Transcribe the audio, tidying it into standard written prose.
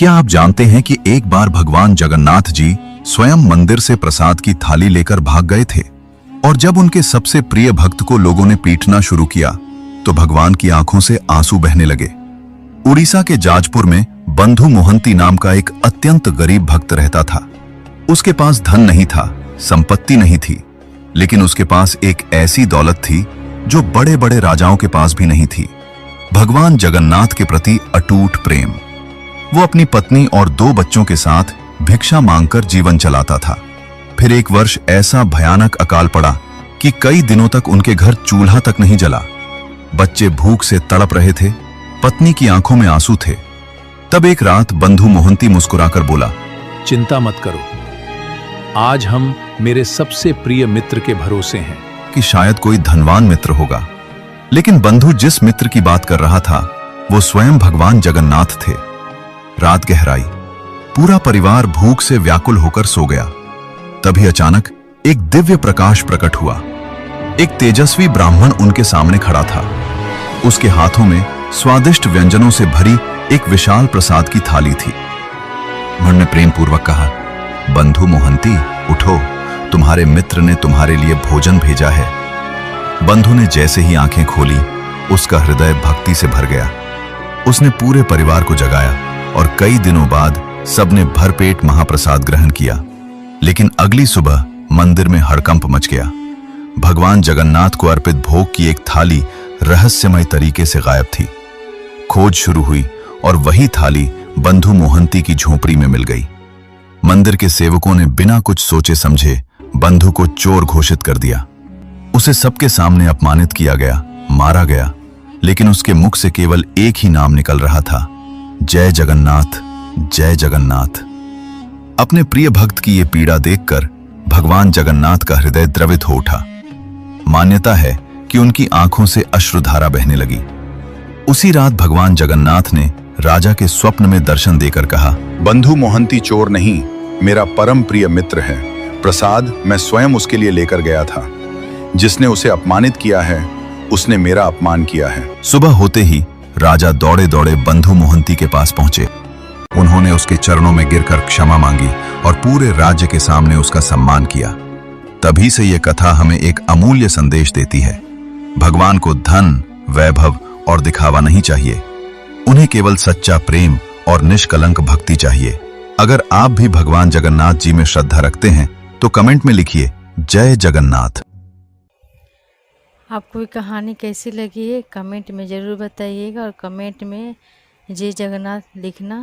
क्या आप जानते हैं कि एक बार भगवान जगन्नाथ जी स्वयं मंदिर से प्रसाद की थाली लेकर भाग गए थे और जब उनके सबसे प्रिय भक्त को लोगों ने पीटना शुरू किया तो भगवान की आंखों से आंसू बहने लगे। उड़ीसा के जाजपुर में बंधु मोहंती नाम का एक अत्यंत गरीब भक्त रहता था। उसके पास धन नहीं था, संपत्ति नहीं थी, लेकिन उसके पास एक ऐसी दौलत थी जो बड़े बड़े राजाओं के पास भी नहीं थी। भगवान जगन्नाथ के प्रति अटूट प्रेम। वो अपनी पत्नी और 2 बच्चों के साथ भिक्षा मांगकर जीवन चलाता था। फिर एक वर्ष ऐसा भयानक अकाल पड़ा कि कई दिनों तक उनके घर चूल्हा तक नहीं जला। बच्चे भूख से तड़प रहे थे, पत्नी की आंखों में आंसू थे। तब एक रात बंधु मोहंती मुस्कुराकर बोला, चिंता मत करो, आज हम मेरे सबसे प्रिय मित्र के भरोसे हैं। कि शायद कोई धनवान मित्र होगा, लेकिन बंधु जिस मित्र की बात कर रहा था वो स्वयं भगवान जगन्नाथ थे। रात गहराई, पूरा परिवार भूख से व्याकुल होकर सो गया। तभी अचानक एक दिव्य प्रकाश प्रकट हुआ। एक तेजस्वी ब्राह्मण उनके सामने खड़ा था। उसके हाथों में स्वादिष्ट व्यंजनों से भरी एक विशाल प्रसाद की थाली थी। ब्राह्मण ने प्रेम पूर्वक कहा, बंधु मोहंती, उठो, तुम्हारे मित्र ने तुम्हारे लिए भोजन भेजा है। बंधु ने जैसे ही आंखें खोली, उसका हृदय भक्ति से भर गया। उसने पूरे परिवार को जगाया और कई दिनों बाद सबने भरपेट महाप्रसाद ग्रहण किया। लेकिन अगली सुबह मंदिर में हड़कंप मच गया। भगवान जगन्नाथ को अर्पित भोग की एक थाली रहस्यमय तरीके से गायब थी। खोज शुरू हुई और वही थाली बंधु मोहंती की झोपड़ी में मिल गई। मंदिर के सेवकों ने बिना कुछ सोचे समझे बंधु को चोर घोषित कर दिया। उसे सबके सामने अपमानित किया गया, मारा गया, लेकिन उसके मुख से केवल एक ही नाम निकल रहा था, जय जगन्नाथ, जय जगन्नाथ। अपने प्रिय भक्त की ये पीड़ा देखकर भगवान जगन्नाथ का हृदय द्रवित हो उठा। मान्यता है कि उनकी आंखों से अश्रुधारा बहने लगी। उसी रात भगवान जगन्नाथ ने राजा के स्वप्न में दर्शन देकर कहा, बंधु मोहंती चोर नहीं, मेरा परम प्रिय मित्र है। प्रसाद मैं स्वयं उसके लिए लेकर गया था। जिसने उसे अपमानित किया है उसने मेरा अपमान किया है। सुबह होते ही राजा दौड़े दौड़े बंधु मोहंती के पास पहुंचे। उन्होंने उसके चरणों में गिरकर क्षमा मांगी और पूरे राज्य के सामने उसका सम्मान किया। तभी से यह कथा हमें एक अमूल्य संदेश देती है, भगवान को धन, वैभव और दिखावा नहीं चाहिए, उन्हें केवल सच्चा प्रेम और निष्कलंक भक्ति चाहिए। अगर आप भी भगवान जगन्नाथ जी में श्रद्धा रखते हैं तो कमेंट में लिखिए, जय जगन्नाथ। आपको ये कहानी कैसी लगी है कमेंट में ज़रूर बताइएगा और कमेंट में जय जगन्नाथ लिखना